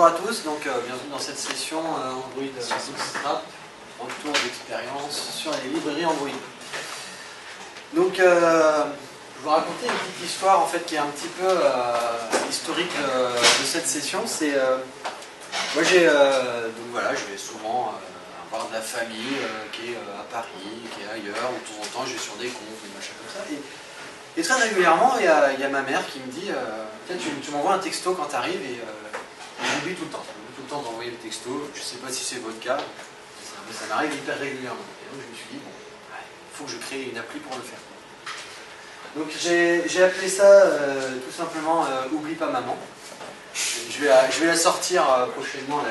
à tous, donc bienvenue dans cette session Android Bootstrap, retour d'expérience sur les librairies Android. Donc je vais vous raconter une petite histoire en fait qui est un petit peu historique de cette session. C'est moi donc voilà, je vais souvent avoir de la famille qui est à Paris, qui est ailleurs, ou de temps en temps je vais sur des comptes, des machins comme ça. Et très régulièrement, il y a ma mère qui me dit tu m'envoies un texto quand tu arrives et j'oublie tout le temps. J'oublie tout le temps d'envoyer le texto. Je ne sais pas si c'est votre cas, mais ça m'arrive hyper régulièrement. Et donc je me suis dit, bon, il faut que je crée une appli pour le faire. Donc j'ai appelé ça tout simplement Oublie pas maman. Je vais la sortir prochainement. Là,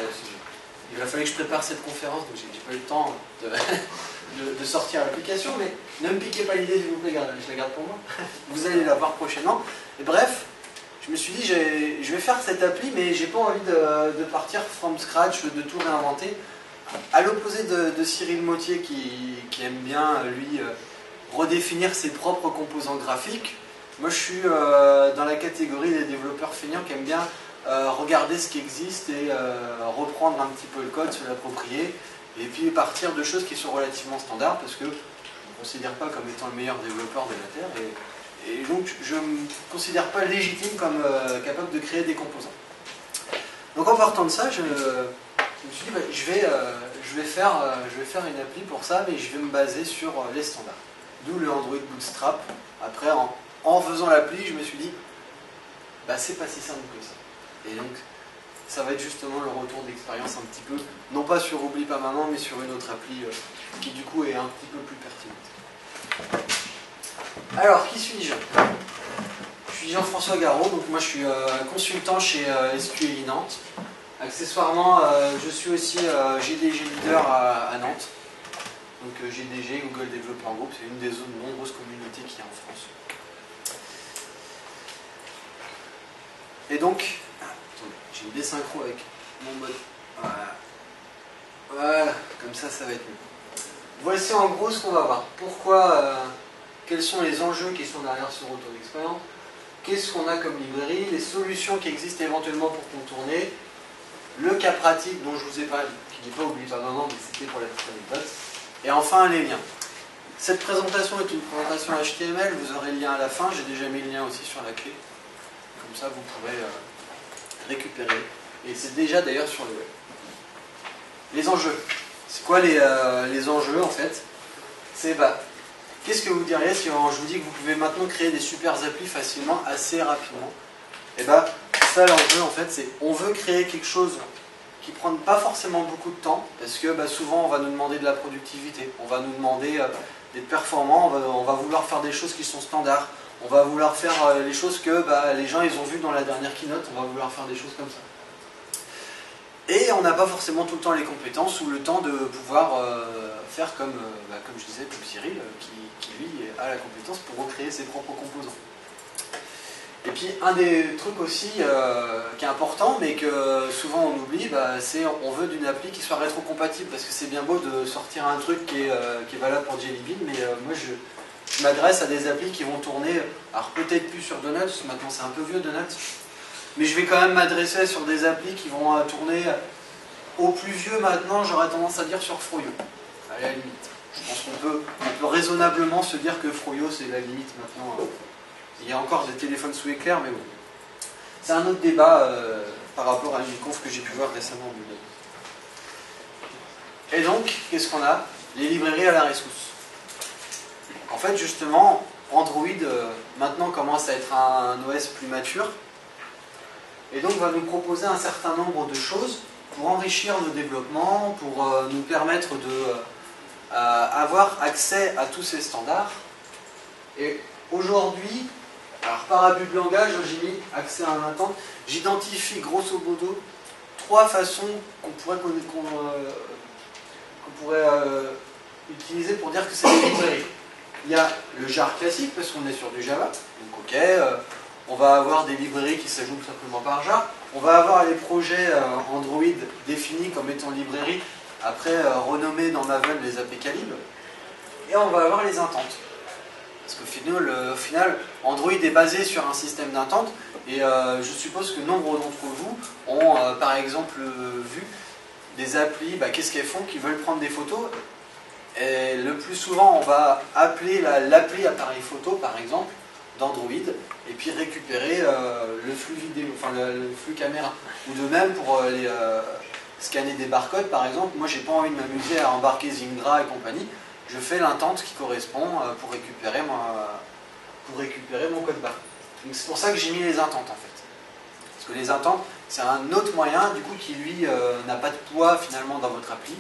il a fallu que je prépare cette conférence, donc j'ai pas eu le temps de sortir l'application, mais ne me piquez pas l'idée, s'il vous plaît, je la garde pour moi. Vous allez la voir prochainement. Et bref, je me suis dit, je vais faire cette appli, mais j'ai pas envie de partir from scratch, de tout réinventer. À l'opposé de Cyril Mottier, qui aime bien, lui, redéfinir ses propres composants graphiques, moi je suis dans la catégorie des développeurs feignants qui aiment bien regarder ce qui existe et reprendre un petit peu le code, se l'approprier, et puis partir de choses qui sont relativement standards, parce que je ne me considère pas comme étant le meilleur développeur de la Terre, et donc je ne me considère pas légitime comme capable de créer des composants. Donc en partant de ça, je me suis dit, je vais faire une appli pour ça, mais je vais me baser sur les standards. D'où le Android Bootstrap. Après, en faisant l'appli, je me suis dit, c'est pas si simple que ça. Et donc, ça va être justement le retour d'expérience un petit peu, non pas sur Oublie pas maman, mais sur une autre appli qui du coup est un petit peu plus pertinente. Alors, qui suis-je? Je suis Jean-François Garot, donc moi je suis consultant chez SQLi Nantes. Accessoirement, je suis aussi GDG leader à Nantes. Donc GDG, Google Developer Group, c'est une des nombreuses communautés qu'il y a en France. Et donc, j'ai une désynchro avec mon mode. Voilà, comme ça va être mieux. Voici en gros ce qu'on va voir. Pourquoi, quels sont les enjeux qui sont derrière ce retour d'expérience, qu'est-ce qu'on a comme librairie, les solutions qui existent éventuellement pour contourner, le cas pratique dont je vous ai parlé, qui n'est pas Oublie pas maman, mais c'était pour la petite anecdote, et enfin les liens. Cette présentation est une présentation HTML, vous aurez le lien à la fin, j'ai déjà mis le lien aussi sur la clé, comme ça vous pourrez récupérer, et c'est déjà d'ailleurs sur le web. Les enjeux, c'est quoi les enjeux en fait? C'est qu'est-ce que vous diriez si je vous dis que vous pouvez maintenant créer des super applis facilement, assez rapidement? Et ça l'enjeu en fait, c'est on veut créer quelque chose qui ne prend pas forcément beaucoup de temps, parce que souvent on va nous demander de la productivité, on va nous demander d'être performant, on va vouloir faire des choses qui sont standards, on va vouloir faire les choses que les gens ils ont vues dans la dernière keynote, on va vouloir faire des choses comme ça. Et on n'a pas forcément tout le temps les compétences ou le temps de pouvoir faire comme je disais, comme Cyril, qui lui a la compétence pour recréer ses propres composants. Et puis un des trucs aussi qui est important, mais que souvent on oublie, c'est on veut d'une appli qui soit rétrocompatible, parce que c'est bien beau de sortir un truc qui est valable pour Jelly Bean, mais moi je m'adresse à des applis qui vont tourner, alors peut-être plus sur Donuts, maintenant c'est un peu vieux Donuts, mais je vais quand même m'adresser sur des applis qui vont tourner au plus vieux maintenant, j'aurais tendance à dire sur Froyo, à la limite. Je pense qu'on peut raisonnablement se dire que Froyo c'est la limite maintenant. Il y a encore des téléphones sous éclair, mais bon. C'est un autre débat par rapport à une conf que j'ai pu voir récemment. Et donc, qu'est-ce qu'on a? Les librairies à la rescousse. En fait, justement, Android maintenant commence à être un OS plus mature, et donc va nous proposer un certain nombre de choses pour enrichir nos développements, pour nous permettre avoir accès à tous ces standards. Et aujourd'hui, alors par abus de langage, j'ai mis accès à un attente, j'identifie grosso modo 3 façons qu'on pourrait utiliser pour dire que c'est des librairies. Il y a le jar classique, parce qu'on est sur du Java, donc ok, on va avoir des librairies qui s'ajoutent simplement par jar, on va avoir les projets Android définis comme étant librairies, après renommés dans Maven les APK libres, et on va avoir les intentes. Parce qu'au final, Android est basé sur un système d'intente, et je suppose que nombre d'entre vous ont par exemple vu des applis, qu'est-ce qu'elles font, qui veulent prendre des photos. Et le plus souvent, on va appeler l'appli appareil photo, par exemple, d'Android, et puis récupérer le flux vidéo, enfin le flux caméra. Ou de même pour scanner des barcodes, par exemple. Moi, j'ai pas envie de m'amuser à embarquer Zingra et compagnie. Je fais l'intente qui correspond pour récupérer mon code barre. Donc c'est pour ça que j'ai mis les intentes, en fait. Parce que les intentes, c'est un autre moyen, du coup, qui lui n'a pas de poids finalement dans votre appli.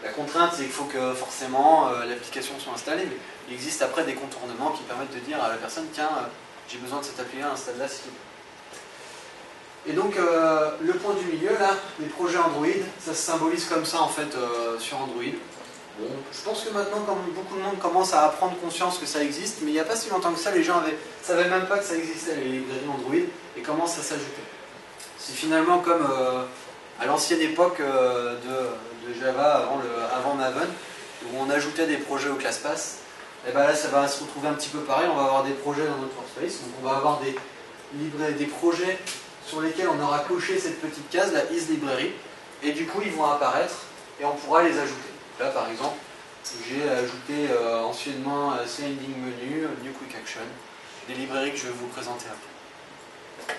La contrainte, c'est qu'il faut que forcément l'application soit installée, mais il existe après des contournements qui permettent de dire à la personne, tiens, j'ai besoin de cette appli-là, installe-la s'il te plaît. Et donc, le point du milieu, là, les projets Android, ça se symbolise comme ça, en fait, sur Android. Bon, je pense que maintenant, comme beaucoup de monde commence à prendre conscience que ça existe, mais il n'y a pas si longtemps que ça, les gens ne savaient même pas que ça existait, les librairies Android, et commencent à s'ajouter. C'est finalement comme à l'ancienne époque de Java, avant Maven, où on ajoutait des projets au ClassPass. Et bien là, ça va se retrouver un petit peu pareil, on va avoir des projets dans notre workspace, donc on va avoir des projets sur lesquels on aura coché cette petite case, la is library, et du coup ils vont apparaître et on pourra les ajouter. Là par exemple, j'ai ajouté anciennement Ending Menu, New Quick Action, des librairies que je vais vous présenter après.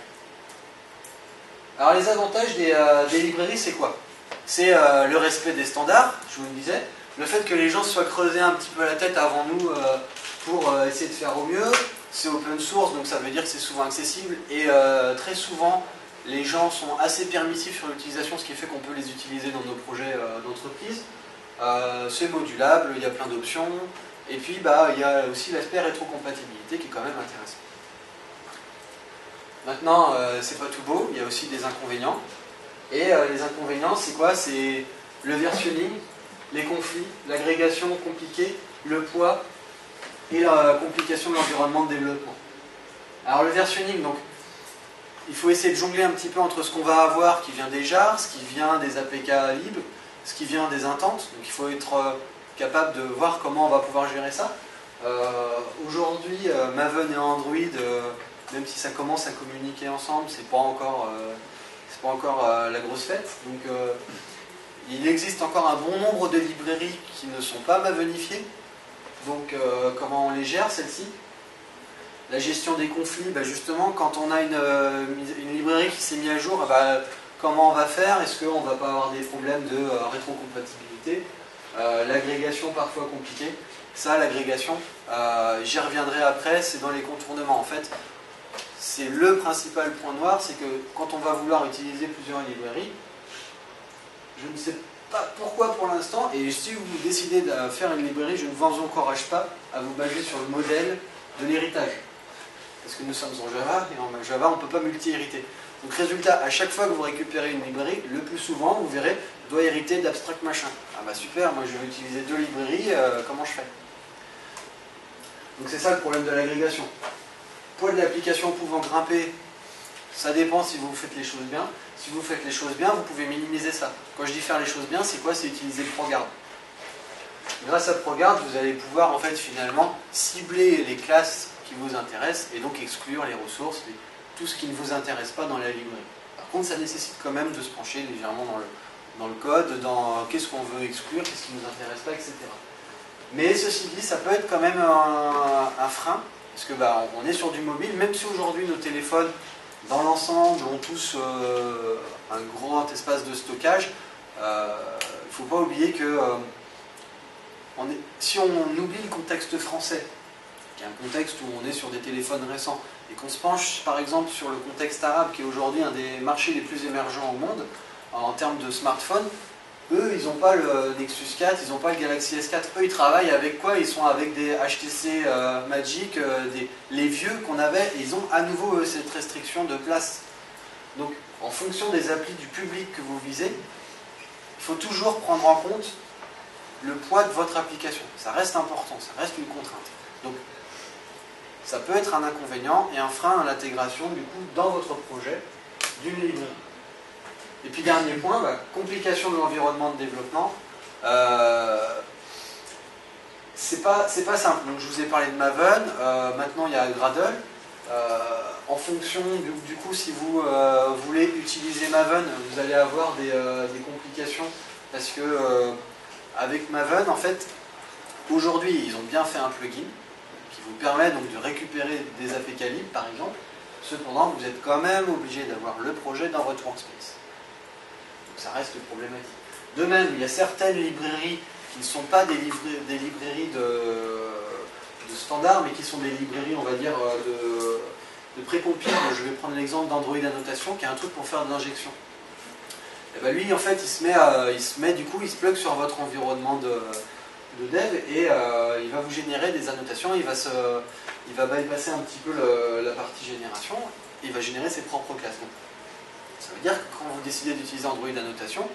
Alors les avantages des librairies, c'est quoi? C'est le respect des standards, je vous le disais, le fait que les gens se soient creusés un petit peu la tête avant nous pour essayer de faire au mieux. C'est open source, donc ça veut dire que c'est souvent accessible, et très souvent les gens sont assez permissifs sur l'utilisation, ce qui fait qu'on peut les utiliser dans nos projets d'entreprise. C'est modulable, il y a plein d'options, et puis il y a aussi l'aspect rétrocompatibilité qui est quand même intéressant. Maintenant, c'est pas tout beau, il y a aussi des inconvénients, et les inconvénients, c'est quoi? C'est le versionning, les conflits, l'agrégation compliquée, le poids, et la complication de l'environnement de développement. Alors le versionning, donc, il faut essayer de jongler un petit peu entre ce qu'on va avoir qui vient des jars, ce qui vient des APK libres, ce qui vient des intentes, donc il faut être capable de voir comment on va pouvoir gérer ça. Aujourd'hui, Maven et Android, même si ça commence à communiquer ensemble, c'est pas encore la grosse fête. Donc il existe encore un bon nombre de librairies qui ne sont pas mavenifiées. Donc comment on les gère, celles-ci? La gestion des conflits, justement, quand on a une librairie qui s'est mise à jour, comment on va faire? Est-ce qu'on ne va pas avoir des problèmes de rétrocompatibilité? L'agrégation parfois compliquée. Ça, l'agrégation, j'y reviendrai après, c'est dans les contournements. En fait, c'est le principal point noir, c'est que quand on va vouloir utiliser plusieurs librairies, je ne sais pas pourquoi pour l'instant, et si vous décidez de faire une librairie, je ne vous encourage pas à vous baser sur le modèle de l'héritage. Parce que nous sommes en Java, et en Java, on ne peut pas multi-hériter. Donc résultat, à chaque fois que vous récupérez une librairie, le plus souvent, vous verrez, doit hériter d'abstract machin. Ah bah super, moi je vais utiliser deux librairies, comment je fais? Donc c'est ça le problème de l'agrégation. Poids de l'application pouvant grimper, ça dépend si vous faites les choses bien. Si vous faites les choses bien, vous pouvez minimiser ça. Quand je dis faire les choses bien, c'est quoi? C'est utiliser le ProGuard. Grâce à ProGuard, vous allez pouvoir en fait finalement cibler les classes qui vous intéressent et donc exclure les ressources, tout ce qui ne vous intéresse pas dans la librairie. Par contre, ça nécessite quand même de se pencher légèrement dans le code, dans qu'est-ce qu'on veut exclure, qu'est-ce qui ne nous intéresse pas, etc. Mais ceci dit, ça peut être quand même un frein, parce que on est sur du mobile, même si aujourd'hui nos téléphones, dans l'ensemble, ont tous un grand espace de stockage, il ne faut pas oublier que si on oublie le contexte français, qui est un contexte où on est sur des téléphones récents, et qu'on se penche par exemple sur le contexte arabe, qui est aujourd'hui un des marchés les plus émergents au monde, en termes de smartphones, eux, ils n'ont pas le Nexus 4, ils n'ont pas le Galaxy S4. Eux, ils travaillent avec quoi? Ils sont avec des HTC Magic, les vieux qu'on avait, et ils ont à nouveau cette restriction de place. Donc, en fonction des applis du public que vous visez, il faut toujours prendre en compte le poids de votre application. Ça reste important, ça reste une contrainte. Donc, ça peut être un inconvénient et un frein à l'intégration, du coup, dans votre projet d'une librairie. Et puis dernier point, complication de l'environnement de développement. C'est pas simple. Donc, je vous ai parlé de Maven, maintenant il y a Gradle. En fonction, du coup, si vous voulez utiliser Maven, vous allez avoir des complications parce que avec Maven, en fait, aujourd'hui, ils ont bien fait un plugin qui vous permet donc de récupérer des APK libres, par exemple. Cependant, vous êtes quand même obligé d'avoir le projet dans votre workspace. Donc ça reste problématique. De même, il y a certaines librairies qui ne sont pas des librairies de standard, mais qui sont des librairies, on va dire, de pré-compile. Je vais prendre l'exemple d'Android Annotation, qui est un truc pour faire de l'injection. Et ben lui, en fait, il se plug sur votre environnement de dev et il va vous générer des annotations, il va bypasser un petit peu la partie génération et il va générer ses propres classes. Donc, ça veut dire que quand vous décidez d'utiliser Android Annotation,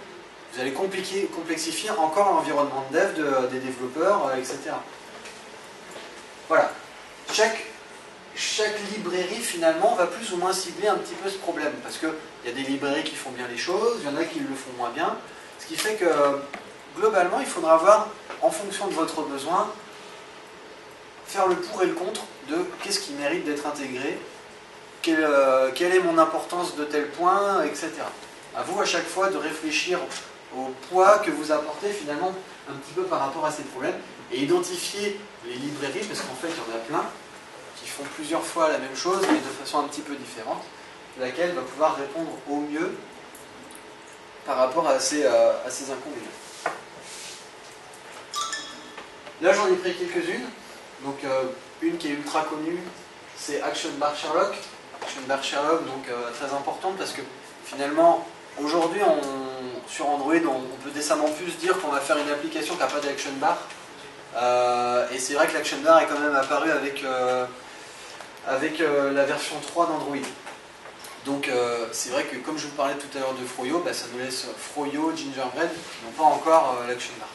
vous allez complexifier encore l'environnement de dev des développeurs, etc. Voilà. Chaque librairie, finalement, va plus ou moins cibler un petit peu ce problème. Parce qu'il y a des librairies qui font bien les choses, il y en a qui le font moins bien. Ce qui fait que, globalement, il faudra voir, en fonction de votre besoin, faire le pour et le contre de qu'est-ce qui mérite d'être intégré, quelle est mon importance de tel point, etc. À vous, à chaque fois, de réfléchir au poids que vous apportez, finalement, un petit peu par rapport à ces problèmes, et identifier les librairies, parce qu'en fait, il y en a plein, qui font plusieurs fois la même chose, mais de façon un petit peu différente, laquelle va pouvoir répondre au mieux par rapport à ces inconvénients. Là, j'en ai pris quelques-unes. Donc, une qui est ultra connue, c'est Action Bar Sherlock. Action Bar Sherlock, donc très importante parce que finalement, aujourd'hui, sur Android, on peut décemment plus dire qu'on va faire une application qui n'a pas d'Action Bar. Et c'est vrai que l'Action Bar est quand même apparu avec la version 3 d'Android. Donc c'est vrai que comme je vous parlais tout à l'heure de Froyo, bah, ça nous laisse Froyo, Gingerbread, qui n'ont pas encore l'Action Bar.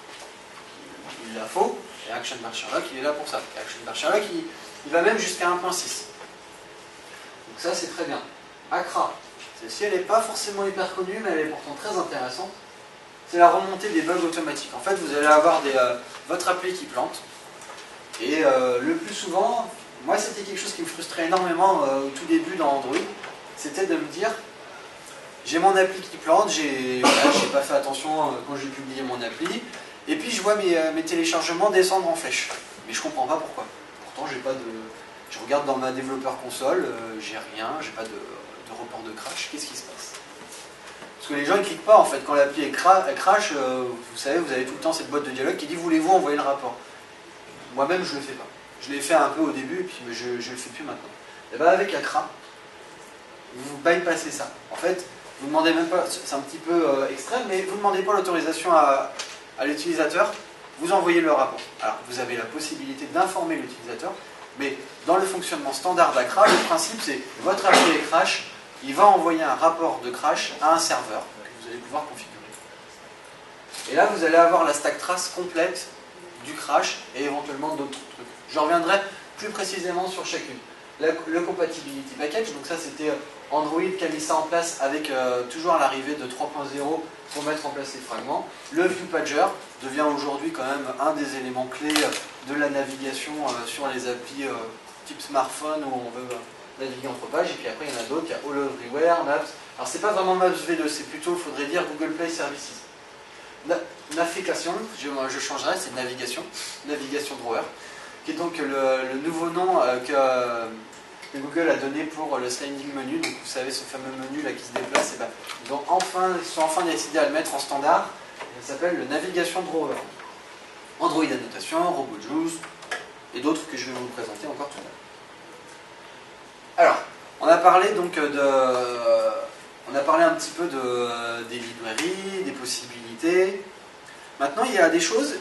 Il la faut, et Action Bar Sherlock, il est là pour ça. Et Action Bar Sherlock, il va même jusqu'à 1.6. Donc ça, c'est très bien. Accra, celle-ci, elle n'est pas forcément hyper connue, mais elle est pourtant très intéressante. C'est la remontée des bugs automatiques. En fait, vous allez avoir votre appli qui plante, et le plus souvent, moi, c'était quelque chose qui me frustrait énormément au tout début dans Android, c'était de me dire, j'ai mon appli qui plante, j'ai pas fait attention quand j'ai publié mon appli, et puis je vois mes téléchargements descendre en flèche. Mais je comprends pas pourquoi. Pourtant, j'ai pas de... Je regarde dans ma développeur console, j'ai rien, j'ai pas de report de crash. Qu'est-ce qui se passe? Parce que les gens ne cliquent pas en fait. Quand l'appli crash, vous savez, vous avez tout le temps cette boîte de dialogue qui dit voulez-vous envoyer le rapport? Moi-même, je le fais pas. Je l'ai fait un peu au début, et puis je le fais plus maintenant. Et bien avec Accra, vous bypassez ça. En fait, vous ne demandez même pas, c'est un petit peu extrême, mais vous ne demandez pas l'autorisation à l'utilisateur, vous envoyez le rapport. Alors, vous avez la possibilité d'informer l'utilisateur, mais dans le fonctionnement standard d'Accra, le principe c'est votre appli est crash, il va envoyer un rapport de crash à un serveur que vous allez pouvoir configurer. Et là, vous allez avoir la stack trace complète du crash et éventuellement d'autres trucs. Je reviendrai plus précisément sur chacune. Le compatibility package, donc ça c'était Android qui a mis ça en place avec toujours à l'arrivée de 3.0 pour mettre en place les fragments. Le View Pager devient aujourd'hui quand même un des éléments clés de la navigation sur les applis type smartphone où on veut naviguer entre pages. Et puis après il y en a d'autres, il y a All Everywhere, Maps. Alors c'est pas vraiment Maps V2, c'est plutôt, il faudrait dire Google Play Services. Navigation, je changerai, c'est navigation Drawer, qui est donc le nouveau nom que Google a donné pour le sliding menu. Donc vous savez, ce fameux menu là qui se déplace, et ben, ils sont enfin décidé à le mettre en standard. Ça s'appelle le Navigation Drawer. Android Annotation, RoboJuice et d'autres que je vais vous présenter encore tout à l'heure. Alors, on a parlé donc on a parlé un petit peu des librairies, des possibilités. Maintenant, il y a des choses,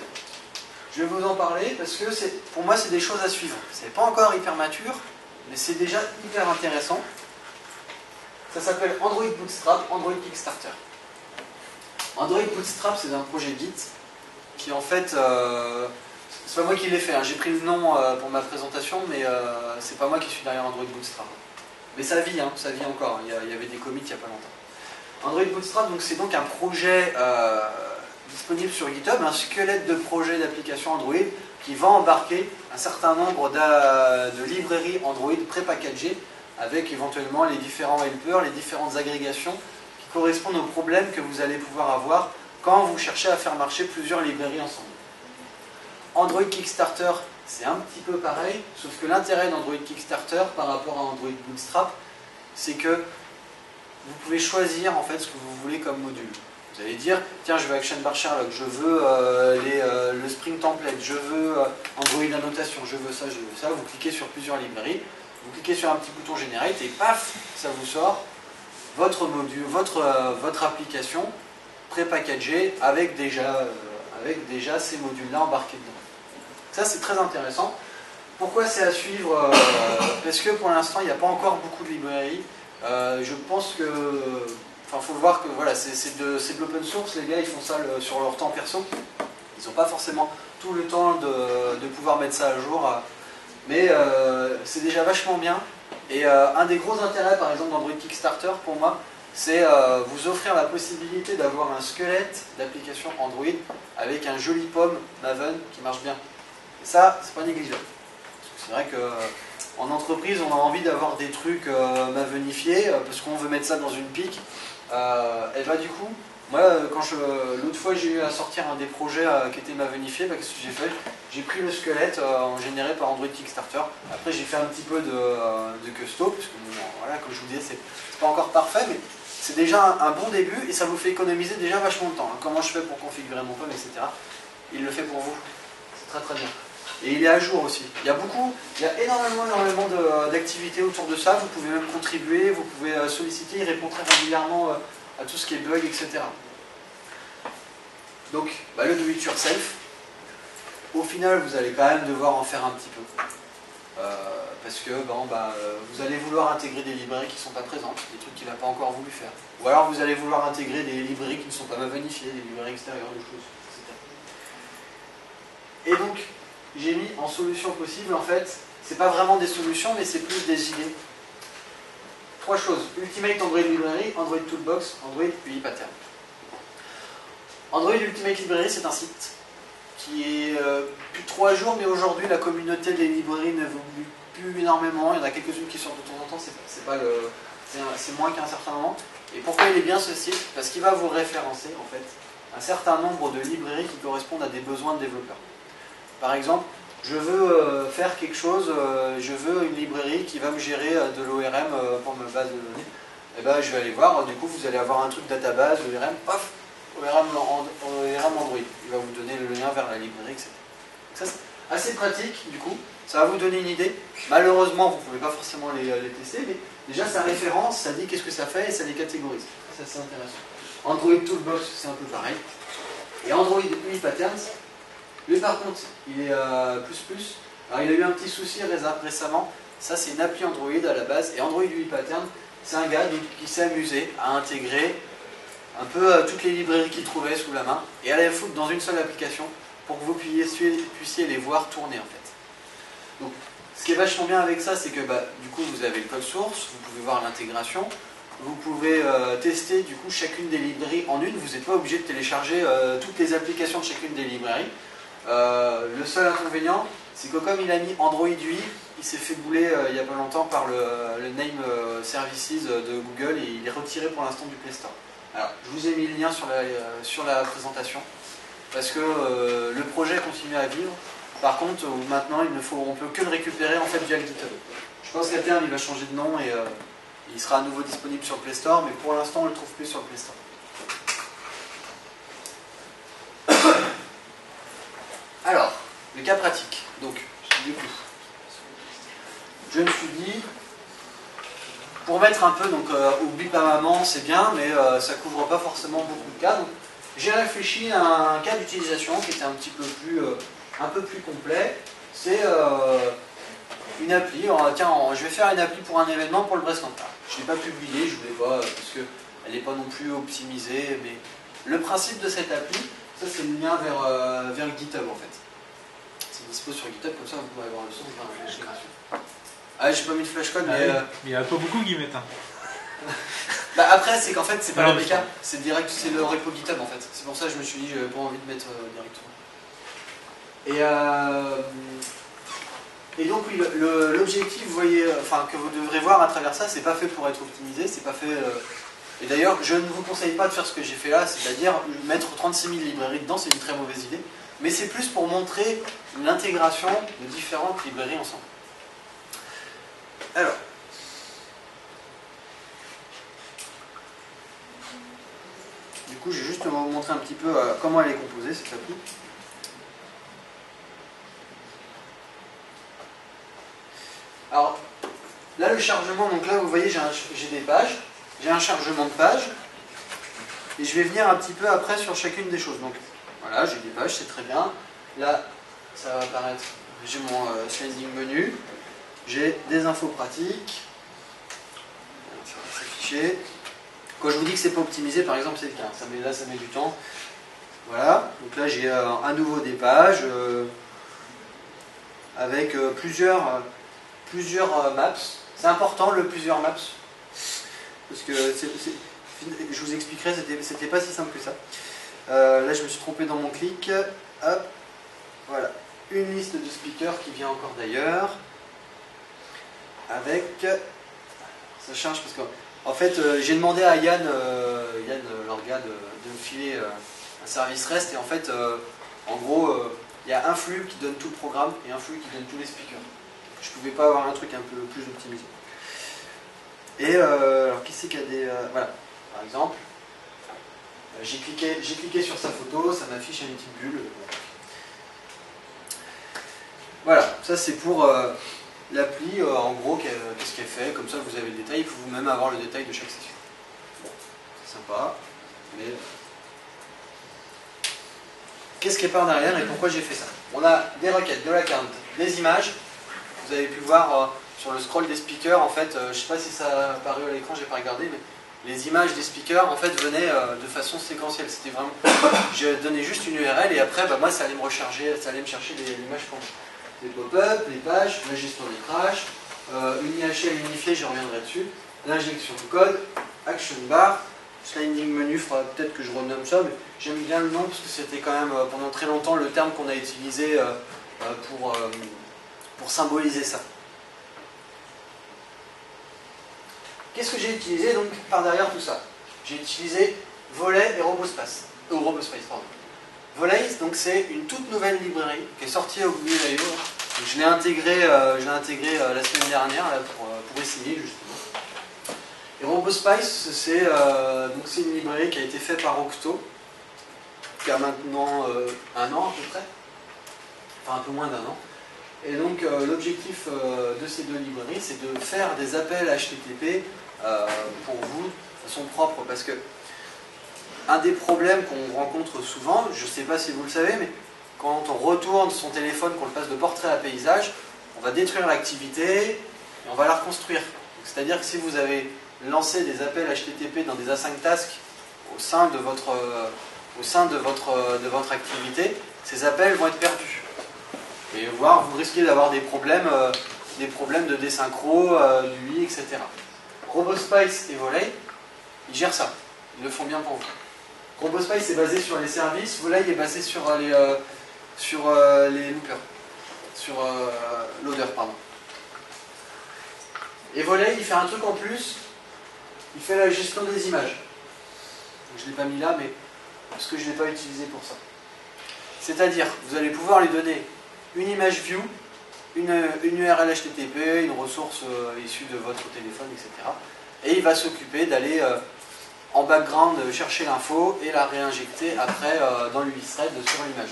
je vais vous en parler parce que pour moi, c'est des choses à suivre. C'est pas encore hyper mature, mais c'est déjà hyper intéressant. Ça s'appelle Android Bootstrap, Android Kickstarter. Android Bootstrap, c'est un projet Git qui en fait, c'est pas moi qui l'ai fait, hein. J'ai pris le nom pour ma présentation, mais c'est pas moi qui suis derrière Android Bootstrap. Mais ça vit, hein, ça vit encore. Il y avait des commits il n'y a pas longtemps. Android Bootstrap, c'est donc un projet disponible sur GitHub, un squelette de projet d'application Android qui va embarquer un certain nombre de librairies Android pré-packagées avec éventuellement les différents helpers, les différentes agrégations qui correspondent aux problèmes que vous allez pouvoir avoir quand vous cherchez à faire marcher plusieurs librairies ensemble. Android Kickstarter, c'est un petit peu pareil, sauf que l'intérêt d'Android Kickstarter par rapport à Android Bootstrap, c'est que vous pouvez choisir en fait ce que vous voulez comme module. Vous allez dire, tiens, je veux Action Bar Sherlock, je veux le Spring Template, je veux Android Annotation, je veux ça, je veux ça. Vous cliquez sur plusieurs librairies, vous cliquez sur un petit bouton Generate et paf, ça vous sort votre module, votre application pré-packagée avec déjà ces modules-là embarqués dedans. Ça, c'est très intéressant. Pourquoi c'est à suivre Parce que pour l'instant, il n'y a pas encore beaucoup de librairies. Je pense que... Enfin, il faut le voir que voilà, c'est de l'open source, les gars, ils font ça sur leur temps perso. Ils n'ont pas forcément tout le temps de pouvoir mettre ça à jour. Mais c'est déjà vachement bien. Et un des gros intérêts, par exemple, d'Android Kickstarter, pour moi, c'est vous offrir la possibilité d'avoir un squelette d'application Android avec un joli pomme Maven qui marche bien. Et ça, c'est pas négligeable. C'est vrai qu'en entreprise, on a envie d'avoir des trucs mavenifiés parce qu'on veut mettre ça dans une pique. Et bah du coup, moi, l'autre fois j'ai eu à sortir un des projets qui était mavenifié, bah, qu'est-ce que j'ai fait? J'ai pris le squelette généré par Android Kickstarter. Après, j'ai fait un petit peu de custo, parce que bon, voilà, comme je vous disais, c'est pas encore parfait, mais c'est déjà un bon début et ça vous fait économiser déjà vachement de temps. Comment je fais pour configurer mon pomme, etc. Il le fait pour vous. C'est très très bien. Et il est à jour aussi. Il y a énormément d'activités autour de ça. Vous pouvez même contribuer, vous pouvez solliciter, il répond très régulièrement à tout ce qui est bug, etc. Donc, le do it yourself, au final, vous allez quand même devoir en faire un petit peu. Parce que vous allez vouloir intégrer des librairies qui ne sont pas présentes, des trucs qu'il n'a pas encore voulu faire. Ou alors vous allez vouloir intégrer des librairies qui ne sont pas mavenifiées, des librairies extérieures, des choses, etc. Et donc, j'ai mis en solution possible, en fait, c'est pas vraiment des solutions, mais c'est plus des idées. 3 choses. Ultimate Android Library, Android Toolbox, Android UI Pattern. Android Ultimate Library, c'est un site qui est plus de 3 jours, mais aujourd'hui, la communauté des librairies n'évolue plus énormément. Il y en a quelques-unes qui sortent de temps en temps, c'est moins qu'à un certain moment. Et pourquoi il est bien ce site? Parce qu'il va vous référencer, en fait, un certain nombre de librairies qui correspondent à des besoins de développeurs. Par exemple, je veux faire quelque chose, je veux une librairie qui va me gérer de l'ORM pour ma base de données. Et ben, je vais aller voir, du coup vous allez avoir un truc database, ORM, paf, ORM Android. Il va vous donner le lien vers la librairie, etc. Donc ça c'est assez pratique, du coup, ça va vous donner une idée. Malheureusement, vous ne pouvez pas forcément les tester, mais déjà ça référence, ça dit qu'est-ce que ça fait et ça les catégorise. Ça c'est intéressant. Android Toolbox, c'est un peu pareil. Et Android UI Patterns, lui par contre, il est plus. Alors il a eu un petit souci récemment. Ça c'est une appli Android à la base. Et Android UI Pattern, c'est un gars qui s'est amusé à intégrer un peu toutes les librairies qu'il trouvait sous la main et à les foutre dans une seule application pour que vous puissiez les voir tourner en fait. Donc ce qui est vachement bien avec ça, c'est que du coup vous avez le code source, vous pouvez voir l'intégration. Vous pouvez tester du coup chacune des librairies en une. Vous n'êtes pas obligé de télécharger toutes les applications de chacune des librairies. Le seul inconvénient, c'est que comme il a mis Android UI, il s'est fait bouler il n'y a pas longtemps par le Name Services de Google et il est retiré pour l'instant du Play Store. Alors, je vous ai mis le lien sur la présentation parce que le projet continue à vivre. Par contre, maintenant, on ne peut que le récupérer en fait via le GitHub. Je pense qu'à terme, il va changer de nom et il sera à nouveau disponible sur le Play Store, mais pour l'instant, on ne le trouve plus sur le Play Store. Alors, le cas pratique. Donc, du coup, je me suis dit, pour mettre un peu, oublie pas maman, c'est bien, mais ça couvre pas forcément beaucoup de cas. Donc, j'ai réfléchi à un cas d'utilisation qui était un peu plus complet. C'est une appli. Je vais faire une appli pour un événement pour le Brest Cantar. Je ne l'ai pas publié, je voulais pas, parce qu'elle n'est pas non plus optimisée. Mais le principe de cette appli, ça c'est le lien vers le GitHub en fait. C'est dispo sur GitHub, comme ça vous pourrez avoir le source vers l'intégration. Ah, j'ai pas mis de flashcode, mais. Il n'y en a pas beaucoup qui mettent. Après, c'est qu'en fait, c'est pas l'APK, c'est direct, c'est le repo GitHub en fait. C'est pour ça que je me suis dit, j'avais pas envie de mettre directement. Et donc oui, l'objectif, vous voyez, enfin, que vous devrez voir à travers ça, c'est pas fait pour être optimisé, c'est pas fait. Et d'ailleurs, je ne vous conseille pas de faire ce que j'ai fait là, c'est-à-dire mettre 36 000 librairies dedans, c'est une très mauvaise idée. Mais c'est plus pour montrer l'intégration de différentes librairies ensemble. Alors. Du coup, je vais juste vous montrer un petit peu comment elle est composée, cette appli. Alors, là, le chargement, donc là, vous voyez, j'ai des pages, j'ai un chargement de pages, et je vais venir un petit peu après sur chacune des choses. Donc, voilà, j'ai des pages, c'est très bien. Là, ça va apparaître, j'ai mon sliding menu, j'ai des infos pratiques, ça va s'afficher. Quand je vous dis que c'est pas optimisé, par exemple, c'est le cas. Là, ça met du temps. Voilà, donc là, j'ai à nouveau des pages avec plusieurs maps. C'est important le plusieurs maps, parce que je vous expliquerai, c'était pas si simple que ça. Là je me suis trompé dans mon clic. Hop, voilà, une liste de speakers qui vient encore d'ailleurs, avec, ça charge parce que en fait j'ai demandé à Yann l'orga de me filer un service REST, et en fait en gros il y a un flux qui donne tout le programme et un flux qui donne tous les speakers. Je ne pouvais pas avoir un truc un peu plus optimisé. Et alors, qui c'est qu'il y a des... voilà, par exemple, j'ai cliqué sur sa photo, ça m'affiche une petite bulle. Voilà, ça c'est pour l'appli, en gros, qu'est-ce qu'elle fait, comme ça vous avez le détail, il faut vous-même avoir le détail de chaque session. Bon, c'est sympa, mais... Qu'est-ce qui est par derrière et pourquoi j'ai fait ça? On a des requêtes, de la carte, des images. Vous avez pu voir sur le scroll des speakers, en fait, je ne sais pas si ça a apparu à l'écran, j'ai pas regardé, mais les images des speakers en fait venaient de façon séquentielle. C'était vraiment, je donnais juste une URL et après, moi, ça allait me recharger, ça allait me chercher l'image pour les pop-up, les pages, la gestion des crashs, une IHL unifiée, j'y reviendrai dessus, l'injection de code, action bar, sliding menu, il faudra peut-être que je renomme ça, mais j'aime bien le nom parce que c'était quand même pendant très longtemps le terme qu'on a utilisé pour symboliser ça. Qu'est-ce que j'ai utilisé donc par derrière tout ça? J'ai utilisé Volley et RoboSpace. Pardon. Volley, donc c'est une toute nouvelle librairie qui est sortie au Google I.O. Je l'ai intégrée la semaine dernière là, pour essayer justement. Et RoboSpace, c'est une librairie qui a été faite par Octo, qui a maintenant 1 an à peu près, enfin un peu moins d'1 an. Et donc l'objectif de ces deux librairies, c'est de faire des appels HTTP pour vous de façon propre, parce que un des problèmes qu'on rencontre souvent, je ne sais pas si vous le savez, mais quand on retourne son téléphone, qu'on le passe de portrait à paysage, on va détruire l'activité et on va la reconstruire. C'est-à-dire que si vous avez lancé des appels HTTP dans des async tasks au sein de votre activité, ces appels vont être perdus. Et voire vous risquez d'avoir des problèmes de désynchro, d'UI, etc. RoboSpace et Volley, ils gèrent ça. Ils le font bien pour vous. RoboSpace est basé sur les services, Volley est basé sur les loopers. Sur loader, pardon. Et Volley, il fait un truc en plus, il fait la gestion des images. Donc, je ne l'ai pas mis là, mais parce que je ne l'ai pas utilisé pour ça. C'est-à-dire, vous allez pouvoir lui donner une image view, une URL HTTP, une ressource issue de votre téléphone, etc. Et il va s'occuper d'aller en background chercher l'info et la réinjecter après dans l'UI-thread sur l'image.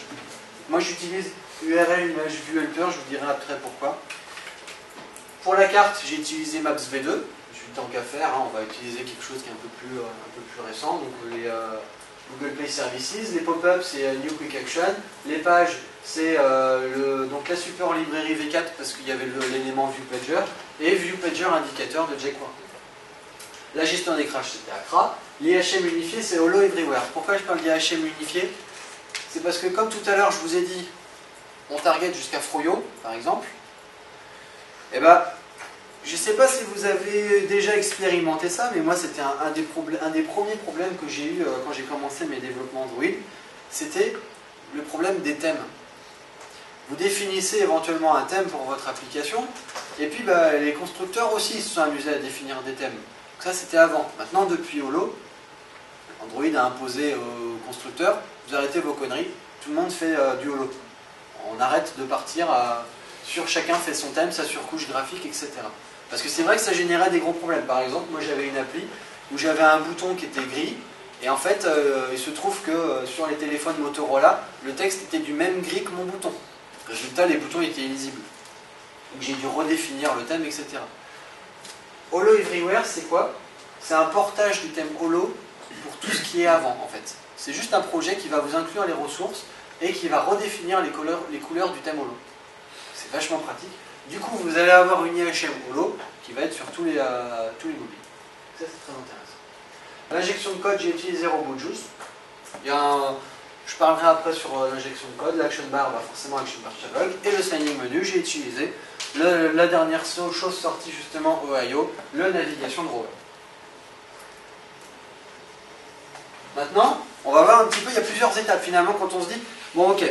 Moi j'utilise URL image view helper, je vous dirai après pourquoi. Pour la carte, j'ai utilisé Maps V2. Je suis tant qu'à faire, on va utiliser quelque chose qui est un peu plus récent. Donc les Google Play Services, les pop-ups c'est New Quick Action, les pages c'est donc la super librairie V4 parce qu'il y avait l'élément ViewPager et ViewPager indicateur de jQuery. La gestion des crashs c'était Accra. L'IHM unifié c'est Holo Everywhere. Pourquoi je parle d'IHM unifié? C'est parce que comme tout à l'heure je vous ai dit, on target jusqu'à Froyo par exemple. Et je ne sais pas si vous avez déjà expérimenté ça, mais moi c'était un des premiers problèmes que j'ai eu quand j'ai commencé mes développements Android, c'était le problème des thèmes. Vous définissez éventuellement un thème pour votre application, et puis les constructeurs aussi se sont amusés à définir des thèmes. Donc ça c'était avant. Maintenant depuis Holo, Android a imposé aux constructeurs, vous arrêtez vos conneries, tout le monde fait du Holo. On arrête de partir sur chacun fait son thème, sa surcouche graphique, etc. Parce que c'est vrai que ça générait des gros problèmes. Par exemple, moi j'avais une appli où j'avais un bouton qui était gris, et en fait il se trouve que sur les téléphones Motorola, le texte était du même gris que mon bouton. Résultat, les boutons étaient illisibles. Donc j'ai dû redéfinir le thème, etc. Holo Everywhere, c'est quoi? C'est un portage du thème Holo pour tout ce qui est avant, en fait. C'est juste un projet qui va vous inclure les ressources et qui va redéfinir les couleurs du thème Holo. C'est vachement pratique. Du coup, vous allez avoir une IHM Holo qui va être sur tous les mobiles. Ça, c'est très intéressant. L'injection de code, j'ai utilisé RoboJuice. Je parlerai après sur l'injection de code. L'action bar, forcément action bar Sherlock. Et le signing menu, j'ai utilisé la dernière chose sortie justement au I/O, le navigation de rover. Maintenant, on va voir un petit peu, il y a plusieurs étapes finalement quand on se dit, bon ok,